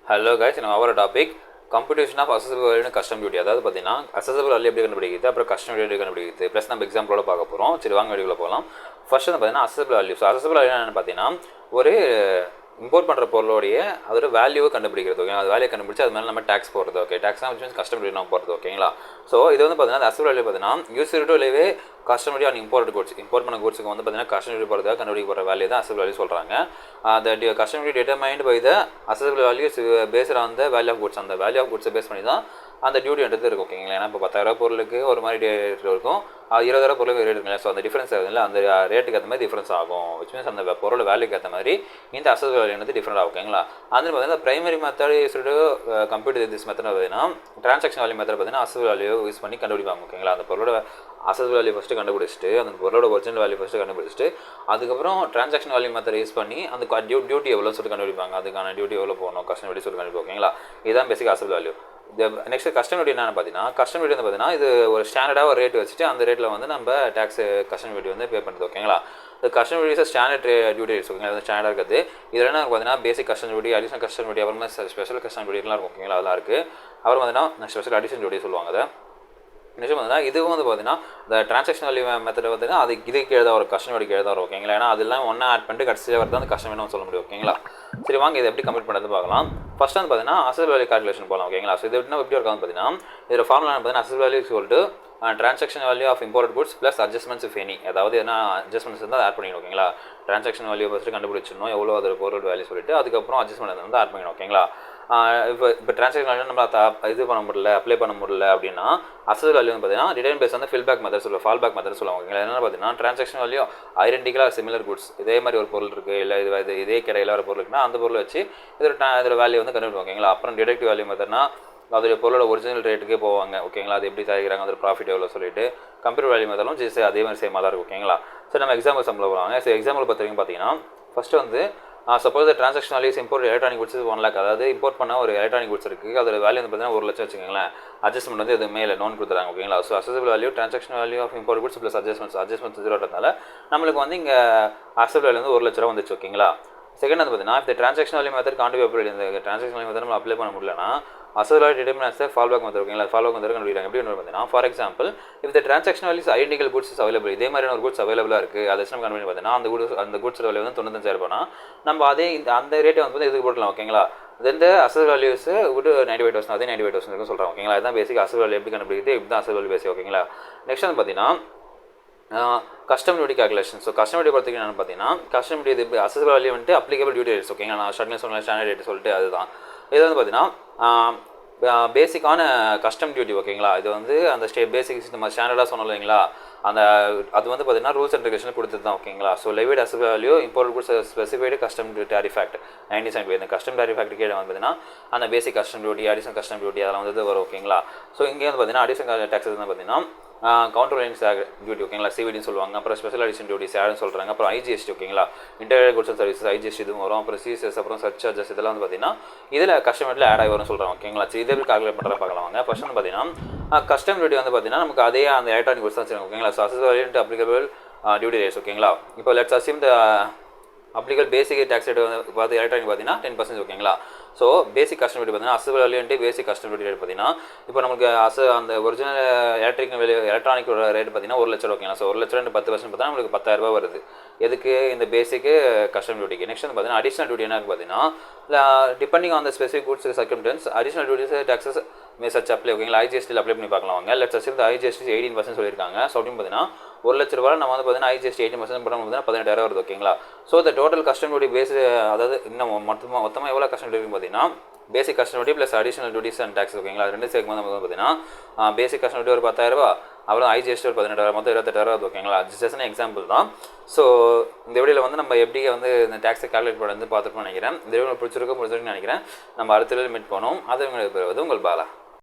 Hello guys, நம்ம our topic computation of accessible value and custom duty. அதாவது பார்த்தீங்கன்னா accessible value எப்படி கண்டுபிடிக்கிறது, அப்புறம் custom duty எப்படி கண்டுபிடிக்கிறது, ப்ளஸ் நம்ம எக்ஸாம்பிளோட பார்க்க போகிறோம். சரி வாங்க வீடியோக்குள்ள போகலாம். ஃபர்ஸ்ட் வந்து பார்த்தீங்கன்னா accessible value. So accessible value என்னென்னு பார்த்தீங்கன்னா ஒரு இம்போர்ட் பண்ணுற பொருளோடைய அதோட வேல்யூவை கண்டுபிடிக்கிறது. ஓகே, அது வேல்யூ கண்டுபிடிச்சி அது மேலே நம்ம டேக்ஸ் போடுறது. ஓகே, டேக்ஸ்னா மீன்ஸ் கஸ்டம் டியூட்டி நம்ம போடுறது. ஓகேங்களா. ஸோ இது வந்து பார்த்தீங்கன்னா accessible value பார்த்தீங்கன்னா யூசர் டுலேவே கஸ்டம் டியூட்டி அண்ட் இம்போர்ட் பண்ண கூட்ஸுக்கு வந்து பார்த்தீங்கன்னா கஸ்டம் டியூட்டி போடுறதுக்காக கண்டுபிடிக்க வேல்யூ தான் accessible value சொல்கிறாங்க. The custom duty determined by the accessible value is based on the value of goods. அந்த வேல்யூ ஆஃப் கூட்ஸை பேஸ் பண்ணி தான் அந்த டியூட்டின்றது இருக்கும். ஓகேங்களா. ஏன்னா இப்போ 10,000 பொருளுக்கு ஒரு மாதிரி ரேட் இருக்கும், 20,000 பொருளுக்கு ரேட் இருக்குங்களா. ஸோ அந்த டிஃபரன்ஸ் ஆகுதுல்ல, அந்த ரேட்டுக்கு ஏற்ற மாதிரி டிஃபரன்ஸ் ஆகும். விச் மீன்ஸ் அந்த பொருள் வேல்யூக்கு ஏற்ற மாதிரி இந்த accessible value வந்து டிஃப்ரெண்ட் ஆகும். ஓகேங்களா. அது பார்த்தீங்கன்னா பிரைமரி மெத்தட் சொல்லிட்டு கம்ப்யூட்டர் திஸ் மெத்தட் பார்த்தீங்கன்னா டிரான்சாக்ஷன் வேல்யூ மெத்தட் பார்த்தீங்கன்னா accessible value யூஸ் பண்ணி கண்டுபிடிப்பாங்க. ஓகேங்களா. அந்த பொருளோட accessible value ஃபஸ்ட்டு கண்டுபிடிச்சிட்டு அந்த பொருளோட ஒரிஜினல் வேல்யூ ஃபஸ்ட்டு கண்டுபிடிச்சிட்டு அதுக்கப்புறம் டிரான்சாக்ஷன் வேல்யூ மெத்தட் யூஸ் பண்ணி அந்த டியூட்டி எவ்வளோ சொல்லிட்டு கண்டுபிடிப்பாங்க, அதுக்கான டியூட்டி எவ்வளோ போகணும், கஸ்டம் டியூட்டி சொல்லி கண்டுபிடிப்பாங்க. ஓகேங்களா. இதுதான் பேசிக் accessible value. Next custom duty என்னென்னு பார்த்தீங்கன்னா கஸ்டம் டியூட்டி வந்து பார்த்தீங்கன்னா இது ஒரு ஸ்டாண்டர்டாக ஒரு ரேட் வச்சுட்டு அந்த ரேட்டில் வந்து நம்ம டேக்ஸ் கஸ்டம் டியூட்டி வந்து பே பண்ணுறது. ஓகேங்களா. இந்த custom duty standard duty rates. ஓகேங்களா. அது ஸ்டாண்டர்டாக இருக்குது. இதில் என்ன பார்த்தீங்கன்னா basic custom duty, additional custom duty, அப்புறமா ஸ்பெஷல் கஸ்டம் டியூட்டிலாம் இருக்கும். ஓகேங்களா. அதெல்லாம் இருக்குது. அப்புறம் பார்த்தீங்கன்னா ஸ்பெஷல் அடிஷனல் டியூட்டி சொல்லுவாங்க. அதை நிச்சயம் பார்த்தீங்கன்னா இதுவும் வந்து பார்த்தீங்கன்னா இந்த டிரான்சாக்ஷன் வேல்யூ மெத்தட் பார்த்தீங்கன்னா அது இதுக்கு எழுத ஒரு கஸ்டம் டியூட்டிக்கு எழுத வரும். ஓகேங்களா. ஏன்னா அதெல்லாம் ஒன்றா ஆட் பண்ணிட்டு கடைசியாக வரது அந்த கஸ்டம் வேணும் சொல்ல முடியும். ஓகேங்களா. சரி வாங்க இதை எப்படி கம்ப்ளீட் பண்ணுறது பார்க்கலாம். ஃபர்ஸ்ட் வந்து பார்த்தீங்கன்னா accessible value calculation போகலாம். ஓகேங்களா. ஸோ இது எப்படி இருக்கான்னு பார்த்தீங்கன்னா இதோட ஃபார்முலா பார்த்தீங்கன்னா accessible value சொல்லிட்டு transaction value of imported goods plus adjustments if any. அதாவது என்ன அட்ஜஸ்ட்மெண்ட்ஸ் இருந்தால் ஆட் பண்ணிக்கணும். ஓகேங்களா. டிரான்சாக்ஷன் வேல்யூ ஃபஸ்ட்டு கண்டுபிடிச்சிடணும் எவ்வளோ அதோட பொருள் வேல்யூ சொல்லிட்டு அதுக்கப்புறம் அட்ஜஸ்ட்மெண்ட் வந்து ஆட் பண்ணிக்கணும். ஓகேங்களா. இப்போ டிரான்சாக்ஷன் வேல்யூ நம்ம இது பண்ண முடியல, அப்ளை பண்ண முடியல அப்படின்னா accessible value வந்து பார்த்தீங்கன்னா ரிட்டர்ன் பேஸ் வந்து ஃபில்பேக் மெத்தட் சொல்லுவோம், ஃபால் பேக் மெத்தட் சொல்லுவாங்க. ஓகேங்களா. என்ன பார்த்தீங்கன்னா டிரான்சாக்ஷன் வேல்யூ ஐடென்டிக்கலாக சிமிலர் குட்ஸ் இதே மாதிரி ஒரு பொருள் இருக்குது, இல்லை இதே கடையில் ஒரு பொருள் இருக்குன்னா அந்த பொருளை வச்சு இதோட வேல்யூ வந்து கண்டுபிடிப்போம். ஓகேங்களா. அப்புறம் டிடெக்டிவ் வேல்யூ மெத்தட்னா அதோட பொருளோட ஒரிஜினல் ரேட்டுக்கே போவாங்க. ஓகேங்களா. அது எப்படி தயாரிக்கிறாங்க, அதோட ப்ராஃபிட் எவ்வளோ சொல்லிட்டு கம்ப்யூட்டர் வேல்யூ மெத்தடும் ஜஸ்ட் அதே மாதிரி சேமாக தான் இருக்கும். ஓகேங்களா. சரி நம்ம எக்ஸாம்பிள் சம்பளம் போவாங்க. ஸோ எக்ஸாம்பிள் பார்த்தீங்கன்னா ஃபஸ்ட்டு வந்து suppose transaction value import electronic goods 1 lakh. அதாவது இம்போர்ட் பண்ண ஒரு எலக்ட்ரானிக் குட்ஸ் இருக்குது, அதோட வேல்யூ வந்து பார்த்தீங்கன்னா 1 லட்சம் வச்சுக்கோங்களேன். அட்ஜஸ்ட்மெண்ட் வந்து இது மேலே லோன் கொடுத்துறாங்க. ஓகேங்களா. So accessible value transaction value of import goods plus adjustments 0 நம்மளுக்கு வந்து இங்கே accessible value வந்து 1 லட்ச ரூபா வந்துச்சு. ஓகேங்களா. செகண்ட் வந்து பார்த்தீங்கன்னா இந்த transaction value method Gantt B applied, இந்த டிரான்சாக்ஷன் வேல்யூ மெத்தட் நம்ம அப்ளை பண்ண முடியலன்னா accessible value determined as a fallback method. ஓகேங்களா. ஃபாலோபேக் மெத்தட் கண்டுபிடிக்கிறாங்க. எப்படி பார்த்தீங்கன்னா for example if the transaction value is identical goods is available, இதே மாதிரியான ஒரு குட்ஸ் அவைலபிளாக இருக்குது, அதை நம்ம கண்டுபிடி பார்த்தீங்கன்னா அந்த குட்ஸ் வேல்யூ வந்து 95,000 ரூபாய்னா நம்ம அதே அந்த ரேட்டை வந்து இதுக்கு போடலாம். ஓகேங்களா. தென் accessible values ஒரு 95,000 அதே 95,000 இருக்குன்னு சொல்கிறாங்க. ஓகேங்களா. அதுதான் பேசிக் accessible value எப்படி கண்டுபிடிக்கிறது, இப்படி தான் accessible value பேசிக். ஓகேங்களா. நெக்ஸ்ட் வந்து பார்த்தீங்கன்னா custom duty calculation. So custom duty பொறுத்தவரைக்கும் என்னென்னு பார்த்தீங்கன்னா கஸ்டம் டியூட்டி இது accessible value வந்துட்டு அப்ளிகபிள் டியூட்டி ரேட்ஸ். ஓகேங்களா. நான் ஷார்ட்னஸ் சொன்ன ஸ்டாண்டர்ட் ரேட் சொல்லிட்டு அதுதான் இது வந்து பார்த்தீங்கன்னா பேசிக்கான கஸ்டம் டியூட்டி. ஓகேங்களா. இது வந்து அந்த பேசிக் நம்ம ஸ்டாண்டர்டாக சொன்னோம் இல்லைங்களா, அது வந்து பார்த்தீங்கன்னா ரூல்ஸ் அண்ட் ரெகுலேஷன் கொடுத்தது தான். ஓகேங்களா. So levied accessible value import goods specified custom tariff act 1975. இந்த கஸ்டம் டாரிஃப் ஆக்ட் கீழே வந்து பார்த்தீங்கன்னா அந்த basic custom duty, additional custom duty அதெல்லாம் வந்து வரும். ஓகேங்களா. ஸோ இங்கே வந்து பார்த்தீங்கன்னா அடிஷனல் டேக்ஸஸ் வந்து பார்த்தீங்கன்னா கவுண்டர் வேலன்ஸ் டியூட்டி. ஓகேங்களா. சிவிடின்னு சொல்லுவாங்க. அப்புறம் ஸ்பெஷல் அடிஷன் டியூட்டி சேடுன்னு சொல்கிறாங்க. அப்புறம் ஐஜிஎஸ்டி. ஓகேங்களா. Integrated goods and services IGST இதுவும் வரும். அப்புறம் சிஎஸ்எஸ், அப்புறம் சர்ச் சார்ஜஸ் இதெல்லாம் வந்து பார்த்தீங்கன்னா இதில் கஸ்டமர்ல ஆட் ஆகி வரும்னு சொல்கிறாங்க. ஓகேங்களா. இது எப்படி கால்குலேட் பண்ணுறா பார்க்கலாம் வாங்க. ஃபர்ஸ்ட் வந்து பார்த்தீங்கன்னா கஸ்டம் டியூட்டி வந்து பார்த்தீங்கன்னா நமக்கு அதே அந்த எலக்ட்ரானிக் கூட்ஸ் தான் வச்சுருக்காங்க. ஓகேங்களா. So accessible value applicable duty rates. ஓகேங்களா. இப்போ let's assume the applicable basic tax rate வந்து பார்த்து எலக்ட்ரானிக் பார்த்தீங்கன்னா 10%. ஓகேங்களா. ஸோ பேசிக் கஸ்டம் டியூட்டி பார்த்தீங்கன்னா accessible value basic custom duty rate பார்த்தீங்கன்னா இப்போ நமக்கு அந்த ஒரிஜினல் எலக்ட்ரானிக் ரேட் பார்த்தீங்கன்னா 1 லட்சம். ஓகேங்களா. ஸோ 1 லட்சம் 10% பார்த்தா நம்மளுக்கு 10,000 ரூபாய் வருது. எதுக்கு இந்த பேசிக்கு கஸ்டம் டியூட்டிக்கு. நெக்ஸ்ட் வந்து பார்த்தீங்கன்னா அடிஷனல் டியூட்டி என்ன பார்த்தீங்கன்னா depending on the specific goods circumstances additional duties taxes may சர்ச் அப்ளை. ஓகேங்களா. ஐஜிஎஸ்டியில் அப்ளை பண்ணி பார்க்கலாம் வாங்க. லெட்ஸ் அஸ்யூம் ஐஜிஎஸ்டி 18% சொல்லியிருக்காங்க. ஸோ அப்படின்னு பார்த்தீங்கன்னா 1 லட்ச ரூபாய் நம்ம வந்து பார்த்தீங்கன்னா ஐஜிஎஸ்டி 18% போட்டால் பார்த்தீங்கன்னா 18,000 வருது. ஓகேங்களா. ஸோ இந்த டோட்டல் கஸ்டம் டியூட்டி பேஸ் அதாவது இன்னும் மொத்தமாக எவ்வளோ கஸ்டம் டியூட்டி பார்த்தீங்கன்னா basic custom duty plus additional duties and tax. ஓகேங்களா. ரெண்டு சேர்க்கும் போது பார்த்தீங்கன்னா பேசிக் கஸ்டம் டியூட்டி ஒரு 10,000 ரூபா, அப்புறம் ஐஜிஎஸ்டி ஒரு 18,000, மொத்தம் 28,000. ஓகேங்களா. ஜஸ்ட் எக்ஸாம்பிள் தான். ஸோ இந்த வீடியோவில் வந்து நம்ம எப்படி வந்து இந்த டேக்ஸை கால்குலேட் பண்ணி வந்து பார்த்துருப்போம்னு நினைக்கிறேன். இந்த வீடியோ பிடிச்சிருக்குன்னு நினைக்கிறேன். நம்ம அடுத்த வீடியோவில் மீட் பண்ணோம். அது உங்களுக்கு பெறுவது உங்கள் பாலா.